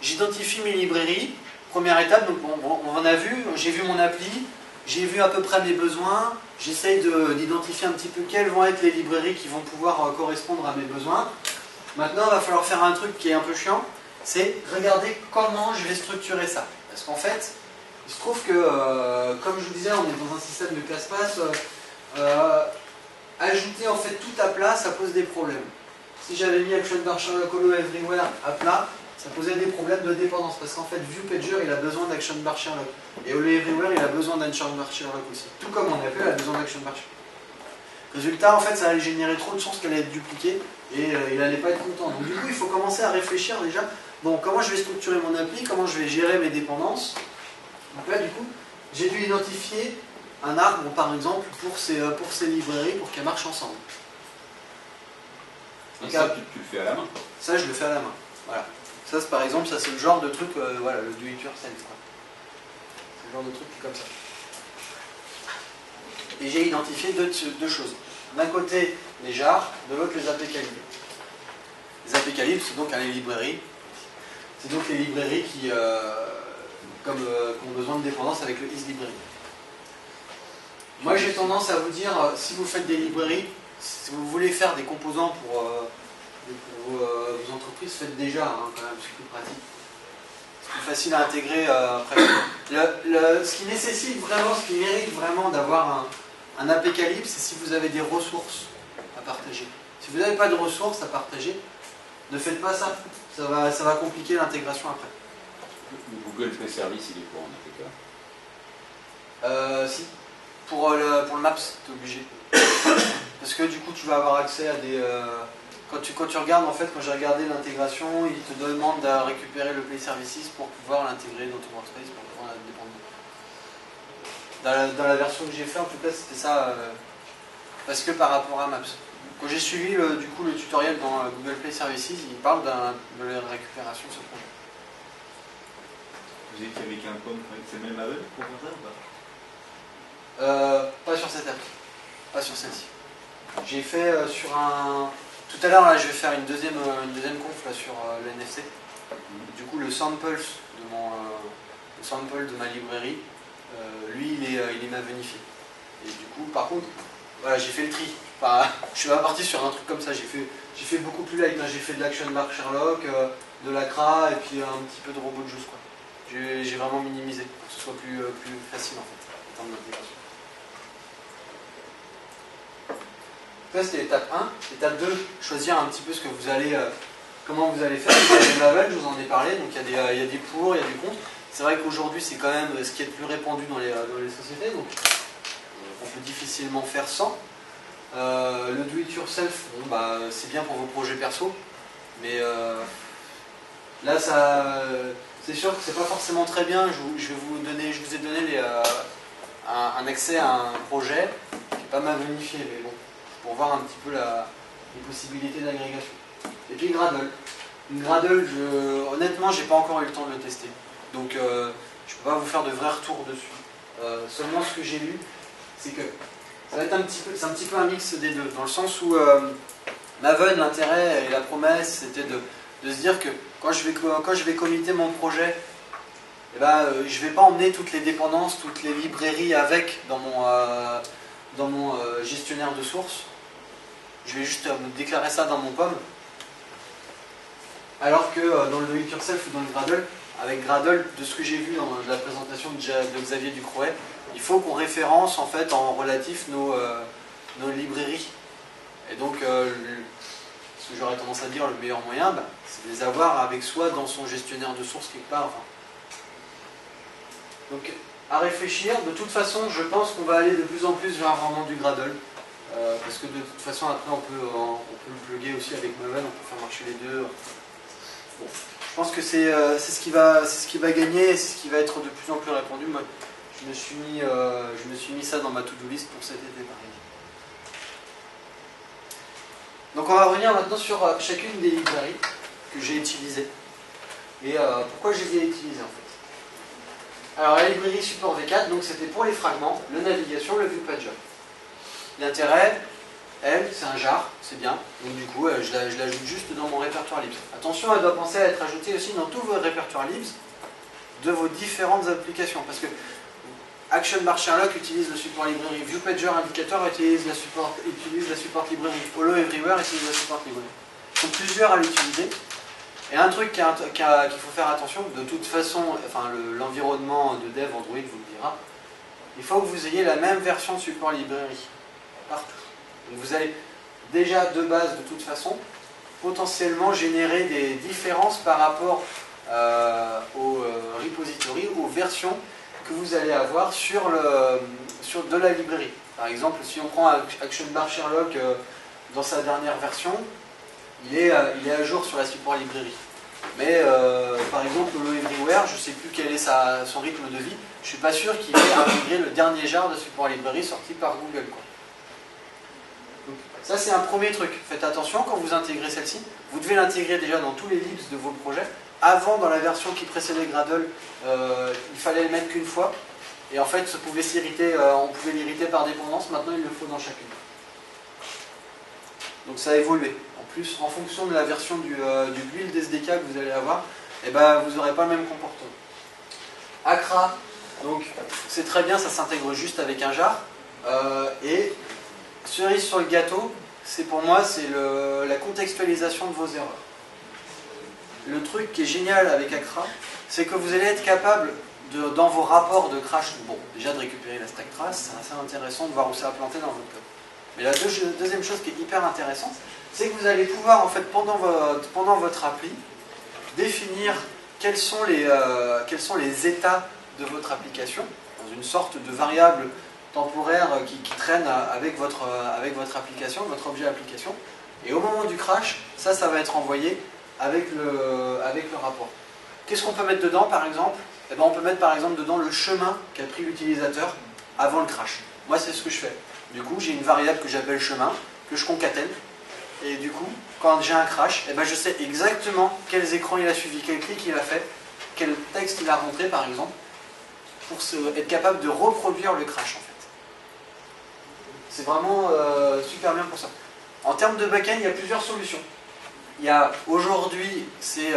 j'identifie mes librairies, première étape, donc on en a vu, j'ai vu mon appli, j'ai vu à peu près mes besoins, j'essaye d'identifier un petit peu quelles vont être les librairies qui vont pouvoir correspondre à mes besoins. Maintenant, il va falloir faire un truc qui est un peu chiant, c'est regarder comment je vais structurer ça. Parce qu'en fait, il se trouve que, comme je vous disais, on est dans un système de classe-pass, ajouter en fait tout à plat, ça pose des problèmes. Si j'avais mis Action Bar Sherlock Holo Everywhere à plat, ça posait des problèmes de dépendance, parce qu'en fait, ViewPager, il a besoin d'Action Bar Sherlock. Et Holo Everywhere, il a besoin d'Action Bar Sherlock aussi. Tout comme on appelle, il a besoin d'Action Bar Sherlock. Résultat, en fait, ça allait générer trop de sources qu'elle allait être dupliquée, et il n'allait pas être content. Donc du coup, il faut commencer à réfléchir déjà, bon, comment je vais structurer mon appli, comment je vais gérer mes dépendances. Donc là, du coup, j'ai dû identifier un arbre, par exemple, pour ces librairies, pour qu'elles marchent ensemble. Et ça, tu le fais à la main. Ça, je le fais à la main. Voilà. Ça, par exemple, ça c'est le genre de truc, voilà, le do it yourself. C'est le genre de truc qui est comme ça. Et j'ai identifié deux choses. D'un côté, les jars, de l'autre, les APK libres. Les APK libres, c'est donc les librairies. C'est donc les librairies qui ont besoin de dépendance avec le isLibrary. Moi, j'ai tendance à vous dire, si vous faites des librairies, si vous voulez faire des composants pour vos entreprises, faites déjà, hein, quand même, c'est plus pratique. C'est plus facile à intégrer après. Ce qui nécessite vraiment, ce qui mérite vraiment d'avoir un APK libre, c'est si vous avez des ressources à partager. Si vous n'avez pas de ressources à partager, ne faites pas ça. Ça va compliquer l'intégration après. Google Play Service, il est pour en APK. Si. Pour le Maps, tu es obligé. Parce que du coup, tu vas avoir accès à des... Quand tu regardes, en fait, quand j'ai regardé l'intégration, il te demande de récupérer le Play Services pour pouvoir l'intégrer dans ton workspace, pour pouvoir la dépendre. Dans la version que j'ai fait, en tout cas, c'était ça. Parce que par rapport à Maps. Quand j'ai suivi du coup, le tutoriel dans Google Play Services, il parle de la récupération de ce projet. Vous étiez avec un compte XML Maven pour faire ça ou pas? Pas sur cette appli, pas sur celle-ci. J'ai fait sur un... Tout à l'heure, là, je vais faire une deuxième conf là, sur l'NFC. Du coup, le sample de ma librairie, lui, il est mavenifié. Et du coup, par contre, voilà, j'ai fait le tri. Enfin, je suis pas parti sur un truc comme ça. J'ai fait beaucoup plus light. J'ai fait de l'Action Bar Sherlock, de l'ACRA et puis un petit peu de RoboJuice. J'ai vraiment minimisé pour que ce soit plus facile en fait, en termes d'intégration. Ça, c'était l'étape 1. L'étape 2, choisir un petit peu ce que vous allez, comment vous allez faire. Vous avez Maven, je vous en ai parlé, donc il y a des pour, il y a du contre. C'est vrai qu'aujourd'hui, c'est quand même ce qui est le plus répandu dans les sociétés, donc on peut difficilement faire sans. Le do-it-yourself, bon, c'est bien pour vos projets perso, mais là, c'est sûr que c'est pas forcément très bien. Je vous ai donné un accès à un projet qui n'est pas mavenifié, mais bon, pour voir un petit peu les possibilités d'agrégation. Et puis Gradle. Une Gradle, honnêtement, j'ai pas encore eu le temps de le tester. Donc je ne peux pas vous faire de vrais retours dessus. Seulement ce que j'ai lu, c'est que ça va être un petit peu un mix des deux. Dans le sens où Maven, l'intérêt et la promesse, c'était de se dire que quand je vais committer mon projet je ne vais pas emmener toutes les dépendances, toutes les librairies avec dans mon gestionnaire de sources. Je vais juste déclarer ça dans mon POM. Alors que dans le Do It Yourself ou dans le Gradle, avec Gradle, de ce que j'ai vu dans la présentation de Xavier Ducrouet, il faut qu'on référence en fait en relatif nos librairies. Et donc, ce que j'aurais tendance à dire, le meilleur moyen, c'est de les avoir avec soi dans son gestionnaire de sources quelque part. Enfin. Donc, à réfléchir. De toute façon, je pense qu'on va aller de plus en plus vers vraiment du Gradle. Parce que de toute façon, après, on peut le plugger aussi avec Maven, on peut faire marcher les deux. Bon. Je pense que c'est ce qui va gagner et c'est ce qui va être de plus en plus répandu. Moi, je me suis mis ça dans ma to-do list pour cet été, par exemple. Donc on va revenir maintenant sur chacune des librairies que j'ai utilisées. Et pourquoi je les ai utilisées en fait. Alors la librairie support V4, donc c'était pour les fragments, le navigation, le viewpager. L'intérêt, elle, c'est un jar, c'est bien. Donc du coup, je l'ajoute juste dans mon répertoire libs. Attention, elle doit penser à être ajoutée aussi dans tous vos répertoires libs de vos différentes applications. Parce que Action Bar Sherlock utilise le support librairie, Viewpager Indicator utilise la support librairie, Holo Everywhere utilise la support librairie. Ils sont plusieurs à l'utiliser. Et un truc qu'il faut faire attention, de toute façon, enfin, l'environnement de dev Android vous le dira, il faut que vous ayez la même version de support librairie partout. Donc vous allez déjà de base, de toute façon, potentiellement générer des différences par rapport aux repositories, aux versions que vous allez avoir sur de la librairie. Par exemple, si on prend Action Bar Sherlock dans sa dernière version, il est à jour sur la support librairie. Mais par exemple, le Everywhere, je ne sais plus quel est son rythme de vie, je ne suis pas sûr qu'il ait intégré le dernier jar de support librairie sorti par Google, quoi. Donc, ça c'est un premier truc. Faites attention quand vous intégrez celle-ci. Vous devez l'intégrer déjà dans tous les libs de vos projets. Avant, dans la version qui précédait Gradle, il fallait le mettre qu'une fois. Et en fait, on pouvait l'irriter par dépendance. Maintenant, il le faut dans chacune. Donc ça a évolué. En plus, en fonction de la version du build SDK que vous allez avoir, vous n'aurez pas le même comportement. Accra, donc c'est très bien, ça s'intègre juste avec un jar. Et cerise sur le gâteau, pour moi, c'est la contextualisation de vos erreurs. Le truc qui est génial avec Accra, c'est que vous allez être capable, dans vos rapports de crash, bon, déjà de récupérer la stack trace, c'est assez intéressant de voir où ça a planté dans votre code. Mais la deuxième chose qui est hyper intéressante, c'est que vous allez pouvoir, en fait, pendant votre appli, définir quels sont les états de votre application, dans une sorte de variable temporaire qui traîne avec votre application, votre objet application. Et au moment du crash, ça va être envoyé avec le rapport. Qu'est-ce qu'on peut mettre dedans, par exemple? On peut mettre par exemple dedans le chemin qu'a pris l'utilisateur avant le crash. Moi, c'est ce que je fais. Du coup, j'ai une variable que j'appelle chemin, que je concatène. Et du coup, quand j'ai un crash, je sais exactement quels écrans il a suivi, quel clic il a fait, quel texte il a rentré, par exemple, pour être capable de reproduire le crash, en fait. C'est vraiment super bien pour ça. En termes de back-end, il y a plusieurs solutions. Il y a aujourd'hui, c'est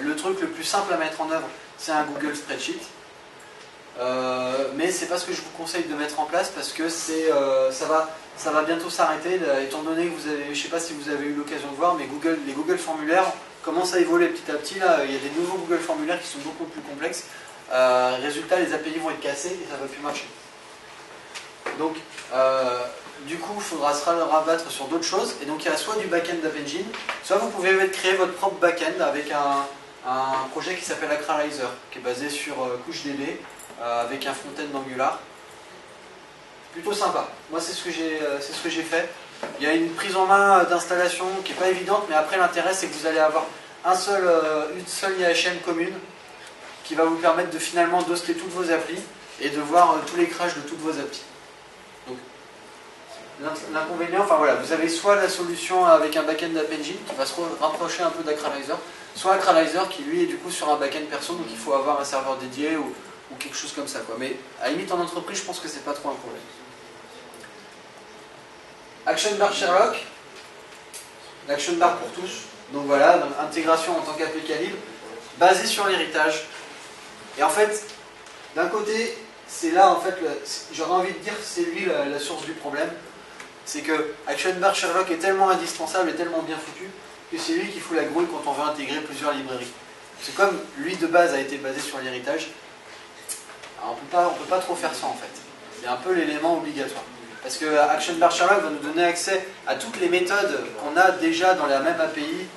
le truc le plus simple à mettre en œuvre, c'est un Google Spreadsheet. Mais c'est pas ce que je vous conseille de mettre en place parce que ça va bientôt s'arrêter, étant donné que vous avez, je ne sais pas si vous avez eu l'occasion de voir, mais les Google formulaires commencent à évoluer petit à petit. Là, il y a des nouveaux Google formulaires qui sont beaucoup plus complexes. Résultat, les API vont être cassés et ça ne va plus marcher. Donc, du coup, il faudra se rabattre sur d'autres choses. Et donc, il y a soit du back-end d'App Engine, soit vous pouvez créer votre propre back-end avec un projet qui s'appelle Acralizer, qui est basé sur CouchDB, avec un front-end d'Angular. Plutôt sympa. Moi, c'est ce que j'ai fait. Il y a une prise en main d'installation qui n'est pas évidente, mais après, l'intérêt, c'est que vous allez avoir une seule IHM commune qui va vous permettre de finalement d'hoster toutes vos applis et de voir tous les crashs de toutes vos applis. Donc, l'inconvénient, enfin voilà, vous avez soit la solution avec un back-end d'App Engine qui va se rapprocher un peu d'Acralizer, soit Acralizer qui lui est du coup sur un back-end perso, donc il faut avoir un serveur dédié ou quelque chose comme ça, quoi. Mais à la limite en entreprise, je pense que c'est pas trop un problème. Action Bar Sherlock, l'Action Bar pour tous. Donc voilà, donc intégration en tant qu'APK libre, basée sur l'héritage. Et en fait, d'un côté, c'est là, en fait, j'aurais envie de dire que c'est lui la source du problème. C'est que Action Bar Sherlock est tellement indispensable et tellement bien foutu que c'est lui qui fout la grouille quand on veut intégrer plusieurs librairies. C'est comme lui de base a été basé sur l'héritage, on peut pas trop faire ça en fait. C'est un peu l'élément obligatoire. Parce que Action Bar Sherlock va nous donner accès à toutes les méthodes qu'on a déjà dans la même API.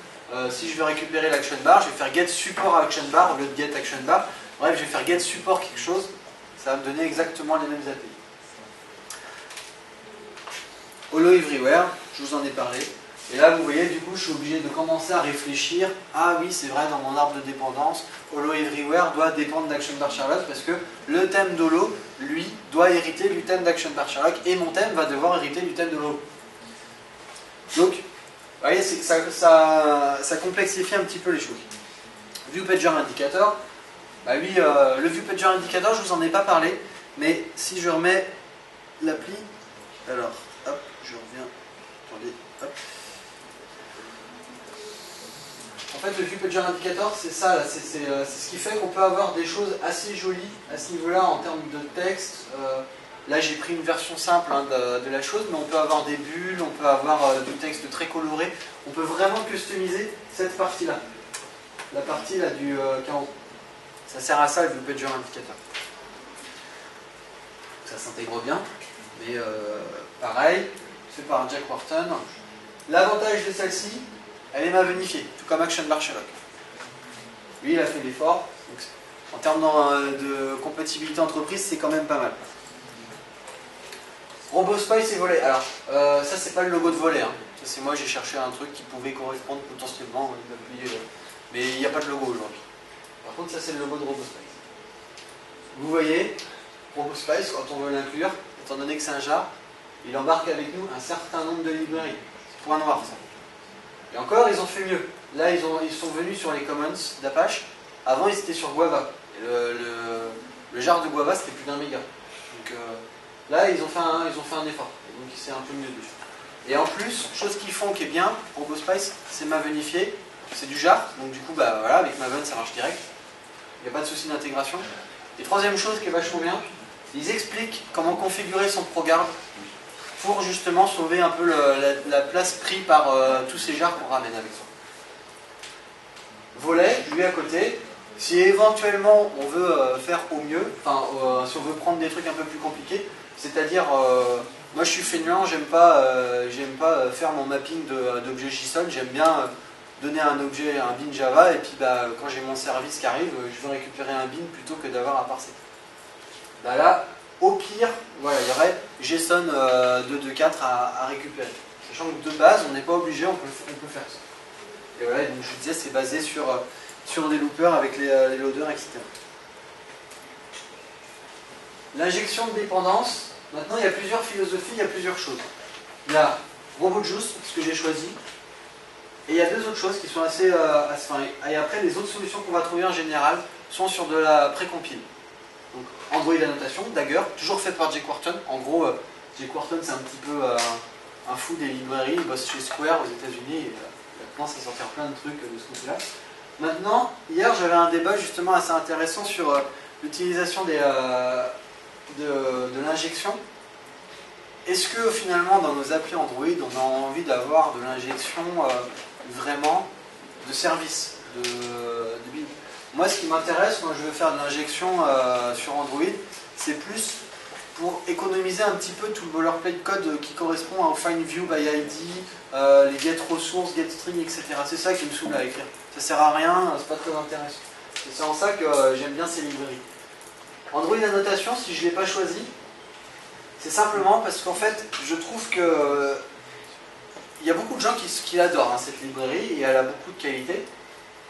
Si je veux récupérer l'Action Bar, je vais faire get support Action Bar au lieu de get Action Bar. Bref, je vais faire get support quelque chose, ça va me donner exactement les mêmes API. Holo Everywhere, je vous en ai parlé. Et là, vous voyez, du coup, je suis obligé de commencer à réfléchir. Ah oui, c'est vrai, dans mon arbre de dépendance, Holo Everywhere doit dépendre d'Action Bar Sherlock parce que le thème d'Holo, lui, doit hériter du thème d'Action Bar Sherlock et mon thème va devoir hériter du thème de Holo. Donc, vous voyez, ça complexifie un petit peu les choses. View Pager Indicator, bah lui, le View Pager Indicator, je vous en ai pas parlé, mais si je remets l'appli, alors, hop, je reviens, attendez, hop. En fait, le View Pager Indicator, c'est ça, c'est ce qui fait qu'on peut avoir des choses assez jolies à ce niveau-là en termes de texte. Là, j'ai pris une version simple de la chose, mais on peut avoir des bulles, on peut avoir du texte très coloré. On peut vraiment customiser cette partie-là. La partie là du carreau. Ça sert à ça, le View Pager Indicator. Ça s'intègre bien, mais pareil, c'est par Jack Wharton. L'avantage de celle-ci, elle est mavenifiée, tout comme Action Bar Sherlock. Lui, il a fait l'effort. En termes de compatibilité entreprise, c'est quand même pas mal. RoboSpice et Volley. Alors, ça, c'est pas le logo de Volley. Hein. C'est moi, j'ai cherché un truc qui pouvait correspondre potentiellement. Mais il n'y a pas de logo aujourd'hui. Par contre, ça, c'est le logo de RoboSpice. Vous voyez, RoboSpice, quand on veut l'inclure, étant donné que c'est un jar, il embarque avec nous un certain nombre de librairies. C'est point noir, ça. Et encore, ils ont fait mieux. Là, ils sont venus sur les commons d'Apache. Avant, ils étaient sur Guava. Et le jar de Guava, c'était plus d'1 méga. Donc là, ils ont fait un effort. Et donc, c'est un peu mieux dessus. Et en plus, chose qu'ils font qui est bien, RoboSpice, c'est mavenifié. C'est du jar. Donc du coup, bah, voilà, avec Maven, ça marche direct. Il n'y a pas de souci d'intégration. Et troisième chose qui est vachement bien, ils expliquent comment configurer son ProGuard pour justement sauver un peu la place prise par tous ces jars qu'on ramène avec ça. Volet, lui à côté, si éventuellement on veut faire au mieux, enfin si on veut prendre des trucs un peu plus compliqués, c'est-à-dire, moi je suis feignant, j'aime pas faire mon mapping d'objets JSON, j'aime bien donner un objet, un bin Java, et puis bah, quand j'ai mon service qui arrive, je veux récupérer un bin plutôt que d'avoir à parser. Bah là, au pire, voilà, il y aurait JSON 2.2.4 à récupérer. Sachant que de base, on n'est pas obligé, on peut faire ça. Et voilà, donc je disais, c'est basé sur des loopers avec les loaders, etc. L'injection de dépendance, maintenant il y a plusieurs philosophies, il y a plusieurs choses. Il y a RoboJuice, ce que j'ai choisi, et il y a deux autres choses qui sont assez et après, les autres solutions qu'on va trouver en général sont sur de la pré-compile. Donc Android Annotation, Dagger, toujours fait par Jack Wharton. En gros, Jack Wharton, c'est un petit peu un fou des librairies, il bosse chez Square aux États-Unis et maintenant ça sortir plein de trucs de ce côté-là. Maintenant, hier j'avais un débat justement assez intéressant sur l'utilisation de l'injection. Est-ce que finalement dans nos applis Android, on a envie d'avoir de l'injection vraiment de service, de build? Moi, ce qui m'intéresse quand je veux faire de l'injection sur Android, c'est plus pour économiser un petit peu tout le boilerplate code qui correspond au find view by ID, les get ressources, get string, etc. C'est ça qui me saoule à écrire. Ça sert à rien, c'est pas très intéressant. Et c'est en ça que j'aime bien ces librairies. Android Annotation, si je ne l'ai pas choisi, c'est simplement parce qu'en fait, je trouve que il y a beaucoup de gens qui l'adorent, hein, cette librairie, et elle a beaucoup de qualité.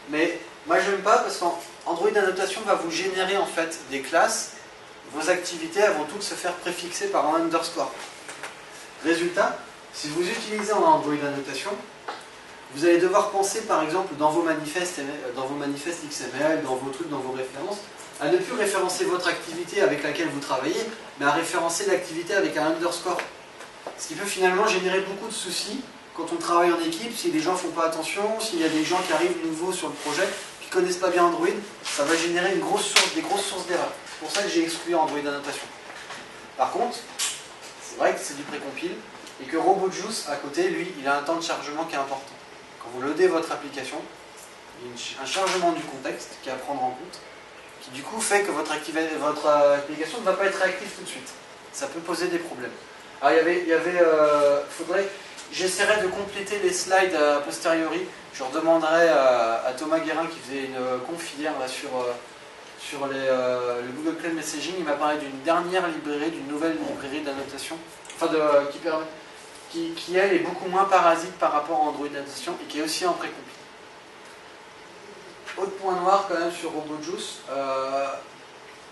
Mais moi, je n'aime pas parce qu'Android Annotation va vous générer en fait des classes. Vos activités elles vont toutes se faire préfixer par un underscore. Résultat, si vous utilisez en Android Annotation, vous allez devoir penser par exemple dans vos manifestes XML, dans vos trucs, dans vos références, à ne plus référencer votre activité avec laquelle vous travaillez, mais à référencer l'activité avec un underscore. Ce qui peut finalement générer beaucoup de soucis quand on travaille en équipe, si les gens ne font pas attention, s'il y a des gens qui arrivent nouveaux sur le projet, puis ne connaissent pas bien Android, ça va générer des grosses sources d'erreurs. C'est pour ça que j'ai exclu Android Annotation. Par contre, c'est vrai que c'est du précompile et que RoboJuice, à côté, lui, il a un temps de chargement qui est important. Quand vous loadez votre application, il y a un chargement du contexte qui est à prendre en compte, qui du coup fait que votre application ne va pas être réactive tout de suite. Ça peut poser des problèmes. Alors j'essaierai de compléter les slides a posteriori. Je redemanderai à Thomas Guérin qui faisait une conf hier là, sur le Google Cloud Messaging. Il m'a parlé d'une dernière librairie, d'une nouvelle librairie d'annotation, qui elle est beaucoup moins parasite par rapport à Android Annotation et qui est aussi en précompile. Autre point noir quand même sur RoboJuice,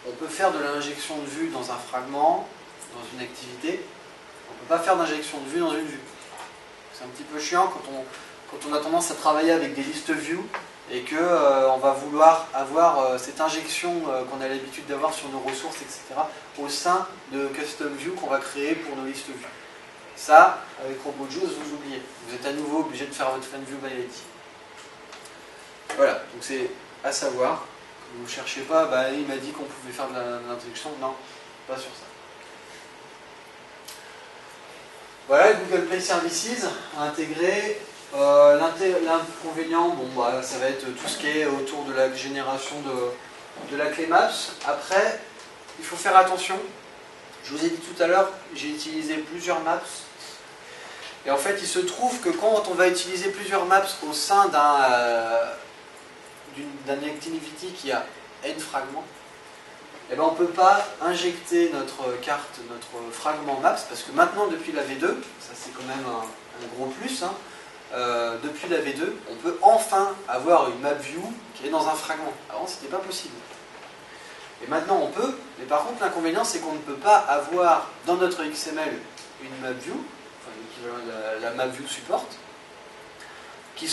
on peut faire de l'injection de vue dans un fragment, dans une activité. On ne peut pas faire d'injection de vue dans une vue. C'est un petit peu chiant quand on a tendance à travailler avec des listes view et qu'on va vouloir avoir cette injection qu'on a l'habitude d'avoir sur nos ressources, etc. au sein de custom view qu'on va créer pour nos listes view. Ça, avec RoboJuice, vous oubliez. Vous êtes à nouveau obligé de faire votre fan view by ID. Voilà, donc c'est à savoir. Vous ne cherchez pas, il m'a dit qu'on pouvait faire de l'introduction. Non, pas sur ça. Voilà, Google Play Services intégré. L'inconvénient, ça va être tout ce qui est autour de la génération de la clé Maps. Après, il faut faire attention. Je vous ai dit tout à l'heure, j'ai utilisé plusieurs maps. Et en fait, il se trouve que quand on va utiliser plusieurs maps au sein d'un activity qui a n fragments, on ne peut pas injecter notre carte, notre fragment maps, parce que maintenant, depuis la V2, ça c'est quand même un gros plus, depuis la V2, on peut enfin avoir une map view qui est dans un fragment. Avant, ce n'était pas possible. Et maintenant, on peut, mais par contre, l'inconvénient, c'est qu'on ne peut pas avoir dans notre XML une map view, enfin l'équivalent de la map view support, qui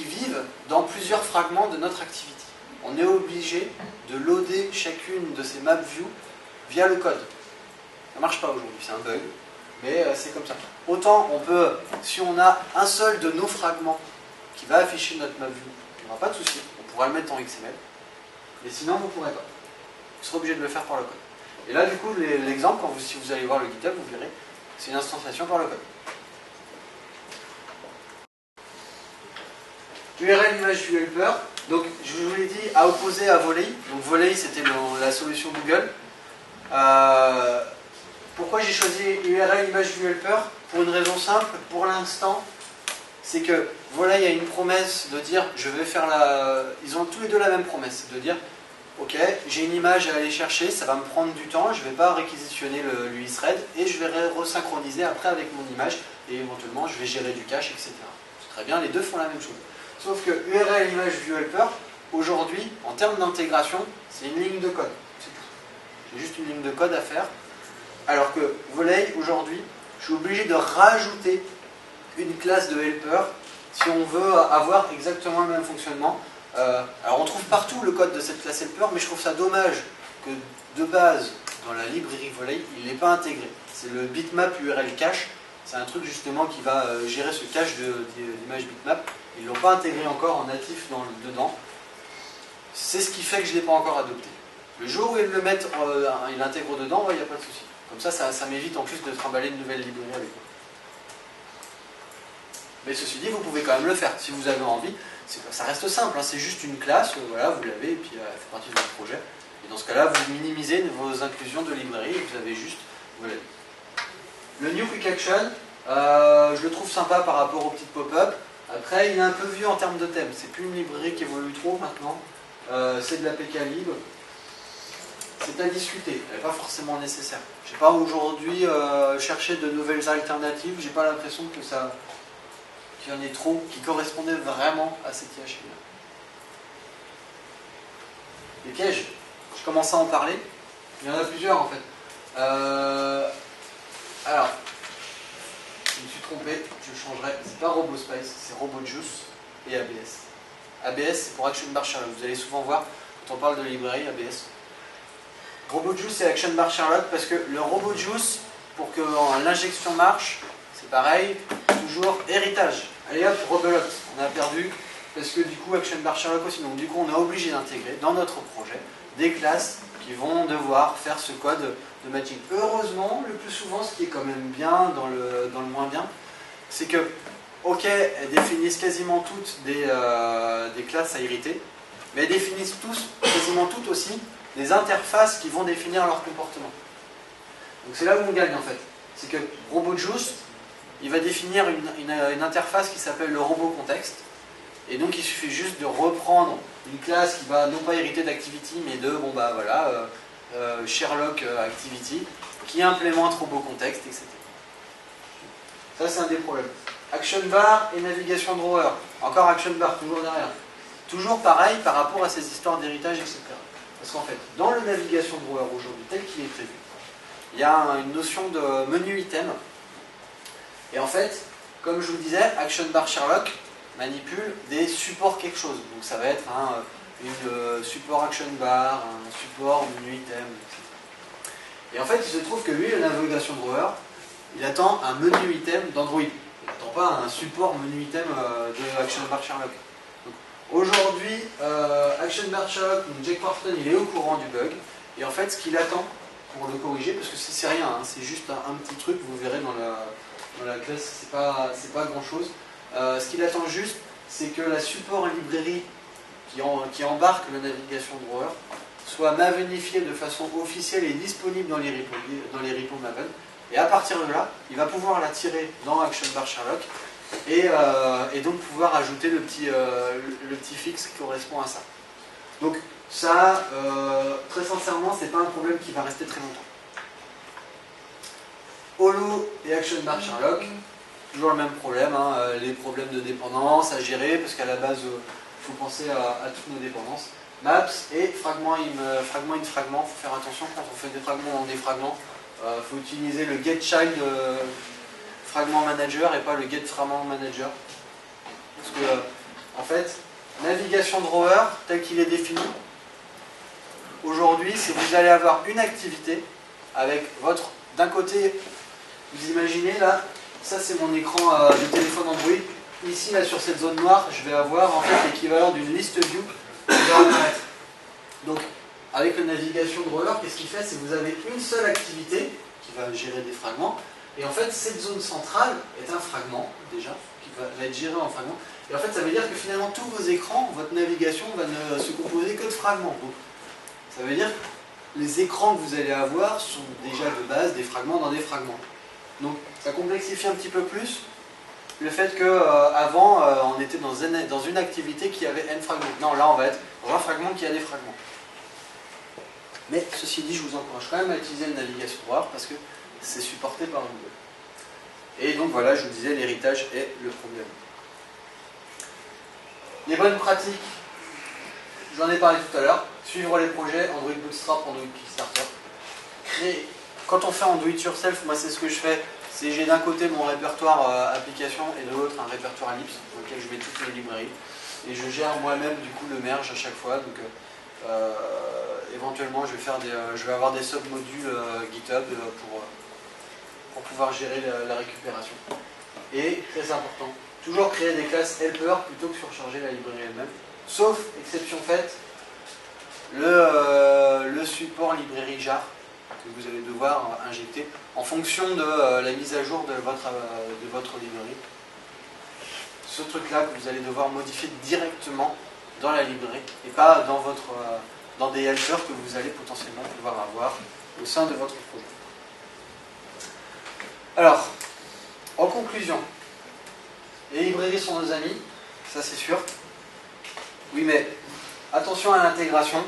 vive dans plusieurs fragments de notre activity. On est obligé de loader chacune de ces map view via le code. Ça ne marche pas aujourd'hui, c'est un bug, mais c'est comme ça. Autant on peut, si on a un seul de nos fragments qui va afficher notre map view, il n'y aura pas de souci, on pourra le mettre en XML, mais sinon vous ne pourrez pas. Vous serez obligé de le faire par le code. Et là, du coup, l'exemple, si vous allez voir le GitHub, vous verrez, c'est une instantiation par le code. URL image view helper. Donc, je vous l'ai dit, à opposer à Volley. Donc, Volley, c'était la solution Google. Pourquoi j'ai choisi URL image view helper? Pour une raison simple, pour l'instant, c'est que Volley a une promesse de dire, je vais faire ils ont tous les deux la même promesse, de dire, ok, j'ai une image à aller chercher, ça va me prendre du temps, je ne vais pas réquisitionner l'USRED et je vais resynchroniser après avec mon image et éventuellement je vais gérer du cache, etc. C'est très bien, les deux font la même chose. Sauf que URL image view helper, aujourd'hui, en termes d'intégration, c'est une ligne de code. C'est tout. J'ai juste une ligne de code à faire. Alors que Volley, aujourd'hui, je suis obligé de rajouter une classe de helper si on veut avoir exactement le même fonctionnement. Alors on trouve partout le code de cette classe helper, mais je trouve ça dommage que de base, dans la librairie Volley, il n'est pas intégré. C'est le bitmap URL cache. C'est un truc justement qui va gérer ce cache d'image bitmap. Ils ne l'ont pas intégré encore en natif dedans. C'est ce qui fait que je ne l'ai pas encore adopté. Le jour où ils le mettent, ils l'intègrent dedans, il n'y a pas de souci. Comme ça m'évite en plus de trimballer une nouvelle librairie avec moi. Mais ceci dit, vous pouvez quand même le faire si vous avez envie. Ça reste simple, c'est juste une classe, voilà, vous l'avez et puis elle fait partie de votre projet. Et dans ce cas-là, vous minimisez vos inclusions de librairie et vous avez juste, vous l'avez. Le New Quick Action, je le trouve sympa par rapport aux petites pop-up. Après, il est un peu vieux en termes de thème. C'est plus une librairie qui évolue trop maintenant. C'est de la PK libre. C'est à discuter. Elle n'est pas forcément nécessaire. Je n'ai pas aujourd'hui cherché de nouvelles alternatives. J'ai pas l'impression que qu'il y en ait trop qui correspondaient vraiment à cette IHP-là. Les pièges. Je commence à en parler. Il y en a plusieurs en fait. Alors. Je me suis trompé, je changerai. C'est pas RoboSpice, c'est RoboJuice et ABS. ABS, c'est pour Action Bar Sherlock. Vous allez souvent voir, quand on parle de librairie, ABS. RoboJuice et Action Bar Sherlock, parce que le RoboJuice, pour que l'injection marche, c'est pareil, toujours héritage. Allez hop, rebelote. On a perdu parce que du coup Action Bar Sherlock aussi, donc du coup on est obligé d'intégrer dans notre projet des classes qui vont devoir faire ce code de matching. Heureusement, le plus souvent, ce qui est quand même bien dans le moins bien, c'est que, ok, elles définissent quasiment toutes des classes à hériter, mais elles définissent quasiment toutes aussi, des interfaces qui vont définir leur comportement. Donc c'est là où on gagne en fait. C'est que RobotJuice, il va définir une interface qui s'appelle le robot contexte. Et donc il suffit juste de reprendre une classe qui va non pas hériter d'Activity, mais de, bon bah voilà, Sherlock Activity, qui implémente robot contexte, etc. Ça c'est un des problèmes. Action bar et navigation drawer. Encore action bar, toujours derrière. Toujours pareil par rapport à ces histoires d'héritage, etc. Parce qu'en fait, dans le navigation drawer aujourd'hui, tel qu'il est prévu, il y a une notion de menu item. Et en fait, comme je vous disais, action bar Sherlock manipule des supports quelque chose. Donc ça va être une support action bar, un support menu item, etc. Et en fait, il se trouve que lui, le navigation drawer, il attend un menu item d'Android. Il n'attend pas un support menu item de action bar Sherlock. Aujourd'hui, Action Bar Sherlock, Jake Quarton, il est au courant du bug. Et en fait, ce qu'il attend pour le corriger, parce que c'est rien, hein, c'est juste un petit truc, vous verrez dans la classe, c'est pas grand chose. Ce qu'il attend juste, c'est que la support librairie qui embarque la navigation drawer soit mavenifiée de façon officielle et disponible dans les repos Maven. Et à partir de là, il va pouvoir la tirer dans Action Bar Sherlock et donc pouvoir ajouter le petit fixe qui correspond à ça. Donc ça, très sincèrement, c'est pas un problème qui va rester très longtemps. Holo et Action Bar Sherlock, toujours le même problème, hein, les problèmes de dépendance à gérer, parce qu'à la base, il faut penser à toutes nos dépendances. Maps et fragment in fragment, il faut faire attention quand on fait des fragments dans des fragments. Il faut utiliser le getChild fragment manager et pas le getFragment manager. Parce que, en fait, navigation drawer, tel qu'il est défini, aujourd'hui, c'est que vous allez avoir une activité avec votre, d'un côté, vous imaginez là, ça c'est mon écran de téléphone Android. Ici, là, sur cette zone noire, je vais avoir en fait l'équivalent d'une liste view qui va apparaître. Donc, avec le navigation drawer, qu'est-ce qu'il fait? C'est que vous avez une seule activité qui va gérer des fragments. Et en fait, cette zone centrale est un fragment, déjà, qui va être géré en fragment. Et en fait, ça veut dire que finalement, tous vos écrans, votre navigation va ne se composer que de fragments. Donc, ça veut dire que les écrans que vous allez avoir sont déjà de base des fragments dans des fragments. Donc, ça complexifie un petit peu plus le fait qu'avant, on était dans une activité qui avait n fragments. Non, là, on va être dans un fragment qui a des fragments. Mais, ceci dit, je vous encourage quand même à utiliser le navigation drawer parce que c'est supporté par Google. Et donc voilà, je vous disais, l'héritage est le problème. Les bonnes pratiques, j'en ai parlé tout à l'heure. Suivre les projets Android Bootstrap, Android Kickstarter. Créer. Quand on fait en do it yourself, moi c'est ce que je fais. C'est j'ai d'un côté mon répertoire application et de l'autre un répertoire Ellipse dans lequel je mets toutes mes librairies. Et je gère moi-même du coup le merge à chaque fois. Donc éventuellement je vais avoir des sub-modules GitHub pour pouvoir gérer la récupération. Et, très important, toujours créer des classes helper plutôt que surcharger la librairie elle-même. Sauf, exception faite, le support librairie jar que vous allez devoir injecter en fonction de la mise à jour de votre librairie. Ce truc-là que vous allez devoir modifier directement dans la librairie et pas dans des helpers que vous allez potentiellement pouvoir avoir au sein de votre projet. Alors, en conclusion, les librairies sont nos amis, ça c'est sûr. Oui, mais attention à l'intégration.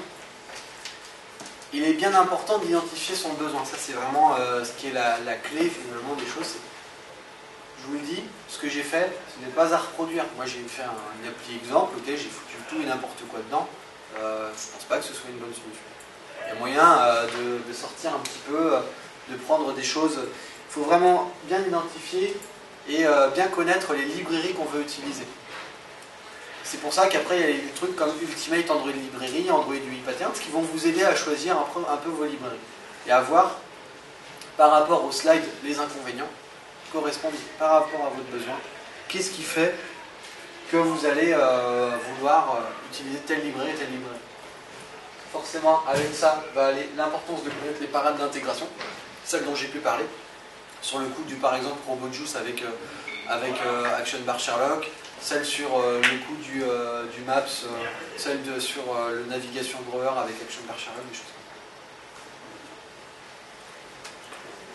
Il est bien important d'identifier son besoin. Ça c'est vraiment ce qui est la clé finalement des choses. Je vous le dis, ce que j'ai fait, ce n'est pas à reproduire. Moi j'ai fait une appli exemple, ok, j'ai foutu tout et n'importe quoi dedans. Je ne pense pas que ce soit une bonne solution. Il y a moyen de sortir un petit peu, de prendre des choses. Il faut vraiment bien identifier et bien connaître les librairies qu'on veut utiliser. C'est pour ça qu'après il y a des trucs comme Ultimate Android Librairie, Android UI Patterns qui vont vous aider à choisir un peu vos librairies et à voir par rapport au slide les inconvénients qui correspondent par rapport à votre besoin. Qu'est-ce qui fait que vous allez vouloir utiliser telle librairie et telle librairie. Forcément, avec ça va aller l'importance de connaître les paramètres d'intégration, celles dont j'ai pu parler, sur le coup du par exemple RoboJuice avec Action Bar Sherlock, celle sur le coup du Maps, celle sur le Navigation Drawer avec Action Bar Sherlock, des choses comme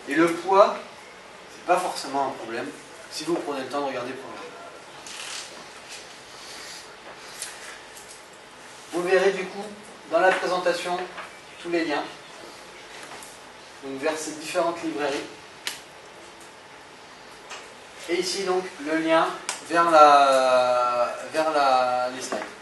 ça. Et le poids, c'est pas forcément un problème si vous prenez le temps de regarder le programme. Vous verrez du coup dans la présentation tous les liens donc vers ces différentes librairies. Et ici donc le lien vers les slides.